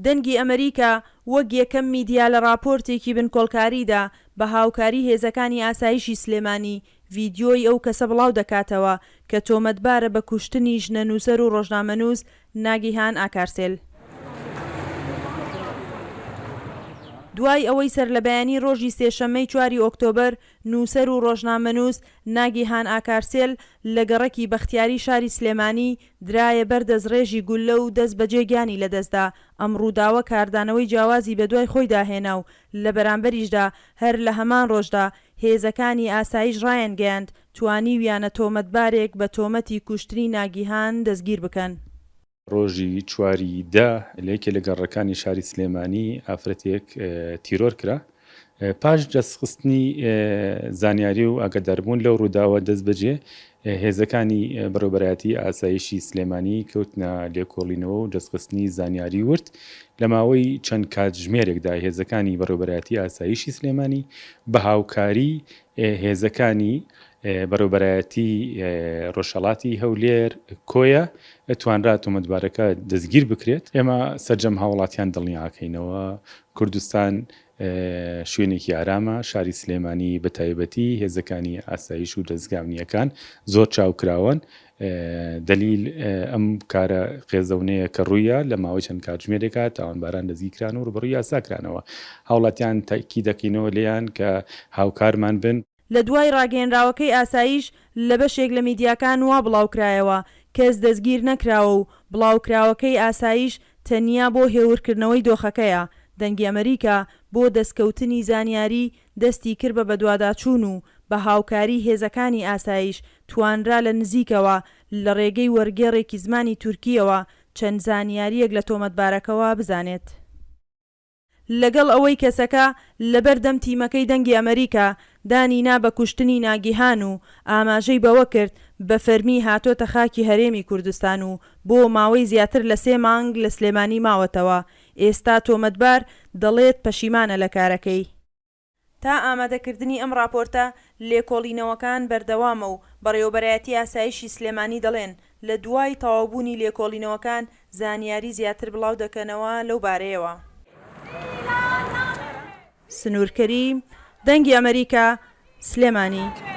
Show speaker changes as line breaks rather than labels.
دەنگی ئەمریکا وەک یەکەم میدیا لە راپۆرتێکی بنکۆڵکاریدا بە هاوکاری هێزەکانی ئاسایشی سلێمانی ڤیدیۆی ئەو کەسە بڵاو دەکاتەوە کە تۆمەتبارە بە کوشتنی ژنەنووسەر و ڕۆژنامەنووس ناگیهان ئاکارسێل. دوای ئەوەی سەر لە بەیانی ڕۆژی سێشەممەی 4 ئۆکتۆبەر نووسەر و ڕۆژنامەنووس ناگیهان ئاکارسێل لە گەڕەکی بەختیاری شاری سلێمانی درایە بەر دەستڕێژی گولە و دەست بەجێگیانی لەدەستدا. ئەم ڕووداوە کاردانەوەی جیاوازی بە دوای خۆی داهێنا و لە بەرامبەریشدا هەر لە هەمان ڕۆژدا هێزەکانی ئاسایش ڕایەنگەیاند توانیویانە تۆمەتبارێک بە تۆمەتی کوشتنی ناگیهان دەستگیر بکەن.
ڕۆژی 4 لە یەکێ لە گەڕەکانی شاری سلێمانی ئافرەتێک تیرۆر کرا پاش دەستخستنی زانیاری و ئاگاداربوون لەو ڕووداوە دەست بەجێ هێزەکانی بەڕێوەبەرایەتی ئاسایشی سلێمانی کەوتنە لێکۆڵینەوە و دەستخستنی زانیاری ورد لە ماوەی چەند کاتژمێرێکدا هێزەکانی بەڕێوەبەرایەتی ئاسایشی سلێمانی بە هاوکاری هێزەکانی بەڕێوەبەرایەتی ڕۆژهەڵاتی هەولێر کۆیە توانرا تۆمەتبارەکە دەستگیر بکرێت. ئێمە سەرجەم هاوڵاتیان دڵنیاکەینەوە کوردستان شوێنێکی ئارامە، شاری سلێمانی بە تایبەتی هێزەکانی ئاسایش و دەستگاونیەکان زۆر چاوکراون. دلیل ئەم کارە خێزەونەیە کە ڕوویە لە ماوەی چەند کاتژمێرێکە تاوانباران دەستگیرکران و ڕوبەڕووی یاساکرانەوە. هاوڵاتیان تاکی دەکەینەوە لێیان کە هاوکارمان بن.
لە دوای ڕاگەیەنراوەکەی ئاسایش لە بەشێک لە میدیاکان وا بڵاوکرایەوە کەس دەستگیر نەکراوە و بڵاوکراوەکەی ئاسایش تەنیا بۆ هێورکردنەوەی دۆخەکەیە. دەنگی ئەمریکا بۆ دەستکەوتنی زانیاری دەستی کرد بە بەدواداچوون و بە هاوکاری هێزەکانی ئاسایش توانرا لە نزیکەوە لە ڕێگەی وەرگێڕێکی زمانی تورکیەوە چەند زانیاریەک لە تۆمەتبارەکەەوە بزانێت. لەگەڵ ئەوەی کەسەکە لەبەردەم تیمەکەی دەنگی ئەمریکا دانینا بە کوشتنی ناگیهان و ئاماژەی بەوە کرد بە فەرمی هاتۆتە خاکی هەرێمی کوردستان و بۆ ماوەی زیاتر لە 3 مانگ لە سلێمانی ماوەتەوە. ئێستا تۆمەتبار دەڵێت پەشیمانە لە کارەکەی. تا ئامادەکردنی ئەم راپۆرتە لێکۆڵینەوەکان بەردەوامە و بەڕێوەبەرایەتی ئاسایشی سلێمانی دەڵێن لە دوای تەواوبوونی لێکۆڵینەوەکان زانیاری زیاتر بڵاو دەکەنەوە لەو بارەیەوە. سنوورکەری دەنگی ئەمریکا سلێمانی.